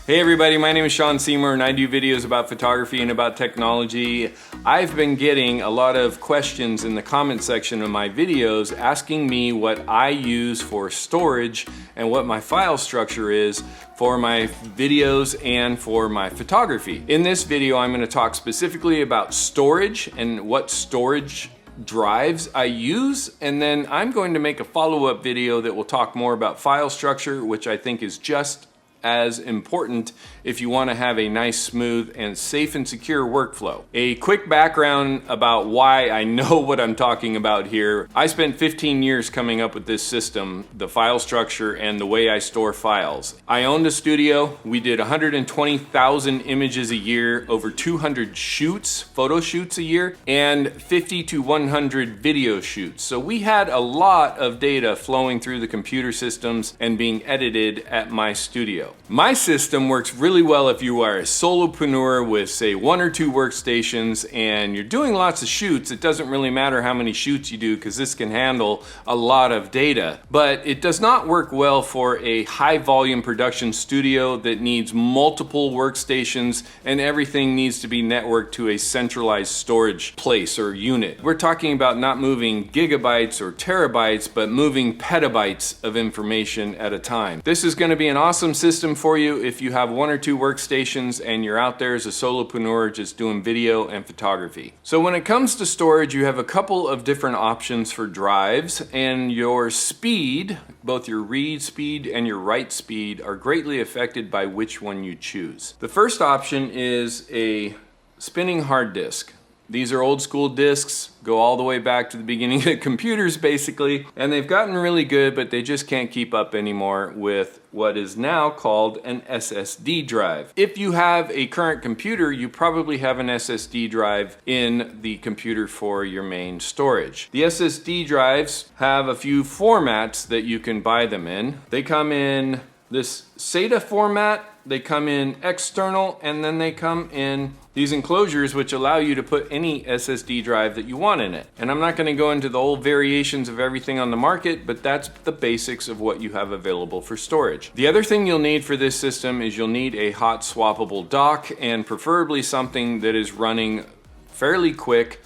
Hey everybody, my name is Sean Seymour and I do videos about photography and about technology. I've been getting a lot of questions in the comment section of my videos asking me what I use for storage and what my file structure is for my videos and for my photography. In this video, I'm going to talk specifically about storage and what storage drives I use, and then I'm going to make a follow-up video that will talk more about file structure, which I think is just as important if you want to have a nice, smooth, and safe and secure workflow. A quick background about why I know what I'm talking about here. I spent 15 years coming up with this system, the file structure, and the way I store files. I owned a studio. We did 120,000 images a year, over 200 shoots, photo shoots a year, and 50 to 100 video shoots. So we had a lot of data flowing through the computer systems and being edited at my studio. My system works really well if you are a solopreneur with, say, 1 or 2 workstations and you're doing lots of shoots. It doesn't really matter how many shoots you do because this can handle a lot of data. But it does not work well for a high volume production studio that needs multiple workstations and everything needs to be networked to a centralized storage place or unit. We're talking about not moving gigabytes or terabytes, but moving petabytes of information at a time. This is going to be an awesome system for you if you have 1 or 2 workstations and you're out there as a solopreneur just doing video and photography. So when it comes to storage, you have a couple of different options for drives, and your speed, both your read speed and your write speed, are greatly affected by which one you choose. The first option is a spinning hard disk. These are old school disks, go all the way back to the beginning of computers basically, and they've gotten really good, but they just can't keep up anymore with what is now called an SSD drive. If you have a current computer, you probably have an SSD drive in the computer for your main storage. The SSD drives have a few formats that you can buy them in. They come in this SATA format, they come in external, and then they come in these enclosures which allow you to put any SSD drive that you want in it. And I'm not going to go into the old variations of everything on the market, but that's the basics of what you have available for storage. The other thing you'll need for this system is you'll need a hot swappable dock, and preferably something that is running fairly quick,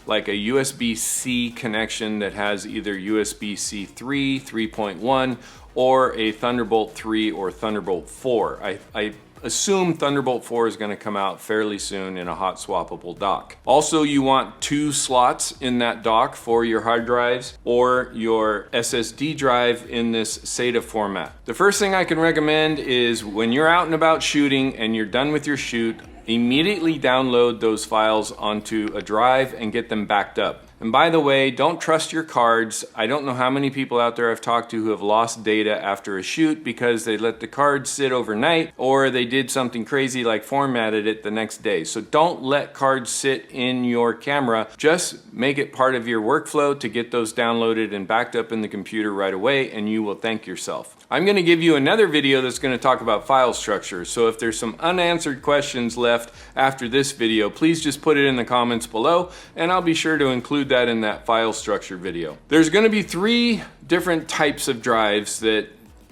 like a USB-C connection that has either USB-C 3, 3.1, or a Thunderbolt 3 or Thunderbolt 4. I assume Thunderbolt 4 is going to come out fairly soon in a hot swappable dock. Also, you want 2 slots in that dock for your hard drives or your SSD drive in this SATA format. The first thing I can recommend is when you're out and about shooting and you're done with your shoot, immediately download those files onto a drive and get them backed up. And by the way, don't trust your cards. I don't know how many people out there I've talked to who have lost data after a shoot because they let the card sit overnight or they did something crazy like formatted it the next day. So don't let cards sit in your camera. Just make it part of your workflow to get those downloaded and backed up in the computer right away, and you will thank yourself. I'm going to give you another video that's going to talk about file structure. So if there's some unanswered questions left after this video, please just put it in the comments below and I'll be sure to include that in that file structure video. There's going to be 3 different types of drives that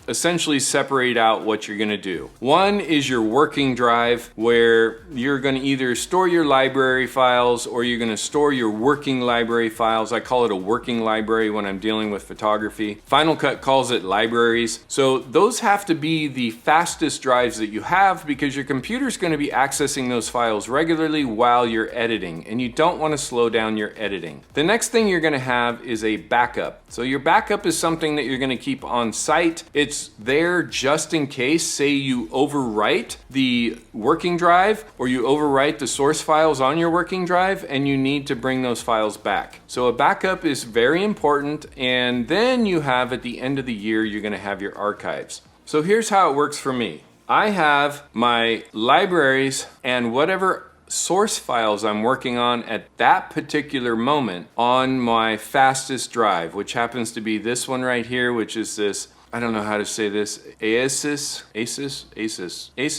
essentially separate out what you're going to do. One is your working drive, where you're going to either store your library files or you're going to store your working library files. I call it a working library when I'm dealing with photography. Final Cut calls it libraries. So those have to be the fastest drives that you have because your computer's going to be accessing those files regularly while you're editing, and you don't want to slow down your editing. The next thing you're going to have is a backup. So your backup is something that you're going to keep on site. It's there just in case, say you overwrite the working drive or you overwrite the source files on your working drive and you need to bring those files back. So a backup is very important, and then you have at the end of the year, you're going to have your archives. So here's how it works for me. I have my libraries and whatever source files I'm working on at that particular moment on my fastest drive, which happens to be this one right here, which is this, I don't know how to say this, Asus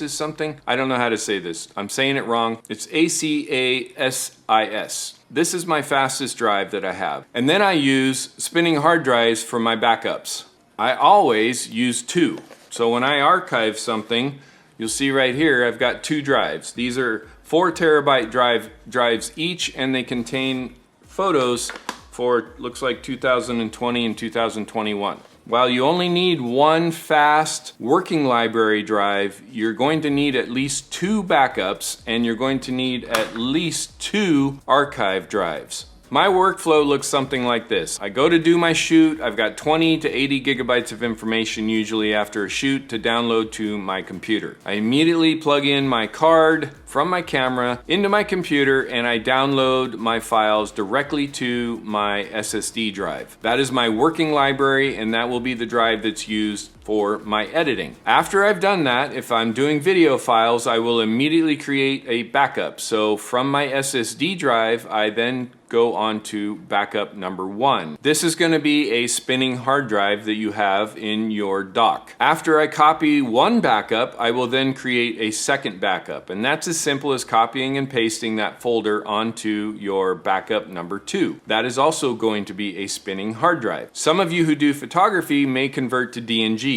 something. I don't know how to say this. I'm saying it wrong. It's ACASIS. This is my fastest drive that I have. And then I use spinning hard drives for my backups. I always use 2. So when I archive something, you'll see right here I've got 2 drives. These are 4 terabyte drives each, and they contain photos for, looks like 2020 and 2021. While you only need 1 fast working library drive, you're going to need at least 2 backups, and you're going to need at least 2 archive drives. My workflow looks something like this. I go to do my shoot. I've got 20 to 80 gigabytes of information usually after a shoot to download to my computer. I immediately plug in my card from my camera into my computer, and I download my files directly to my SSD drive. That is my working library, and that will be the drive that's used for my editing. After I've done that, if I'm doing video files, I will immediately create a backup. So from my SSD drive, I then go on to backup number 1. This is going to be a spinning hard drive that you have in your dock. After I copy 1 backup, I will then create a second backup, and that's as simple as copying and pasting that folder onto your backup number 2. That is also going to be a spinning hard drive. Some of you who do photography may convert to DNGs.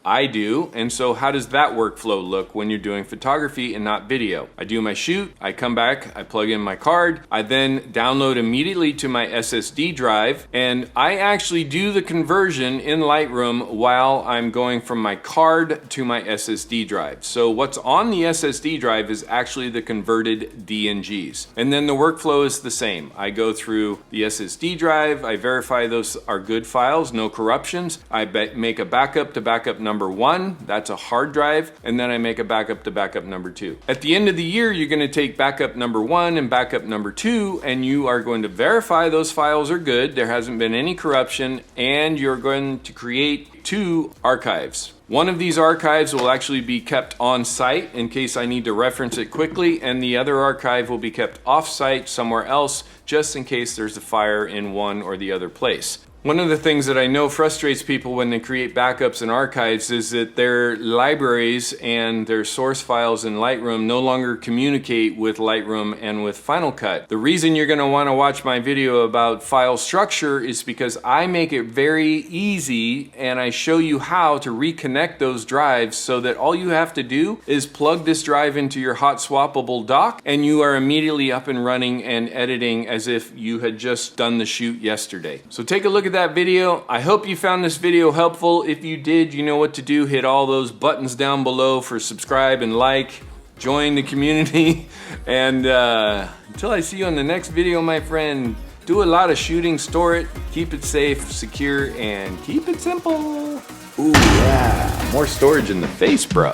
I do, and so how does that workflow look when you're doing photography and not video? I do my shoot, I come back, I plug in my card, I then download immediately to my SSD drive, and I actually do the conversion in Lightroom while I'm going from my card to my SSD drive. So what's on the SSD drive is actually the converted DNGs. And then the workflow is the same. I go through the SSD drive, I verify those are good files, no corruptions, I make a backup to backup number 1, that's a hard drive, and then I make a backup to backup number 2. At the end of the year, you're going to take backup number 1 and backup number 2, and you are going to verify those files are good, there hasn't been any corruption, and you're going to create 2 archives. One of these archives will actually be kept on site in case I need to reference it quickly, and the other archive will be kept off site somewhere else just in case there's a fire in one or the other place. One of the things that I know frustrates people when they create backups and archives is that their libraries and their source files in Lightroom no longer communicate with Lightroom and with Final Cut. The reason you're going to want to watch my video about file structure is because I make it very easy and I show you how to reconnect those drives so that all you have to do is plug this drive into your hot swappable dock and you are immediately up and running and editing as if you had just done the shoot yesterday. So take a look at that video. I hope you found this video helpful. If you did, you know what to do. Hit all those buttons down below for subscribe and like. Join the community. And until I see you on the next video, my friend, do a lot of shooting, store it, keep it safe, secure, and keep it simple. Ooh, yeah. More storage in the face, bro.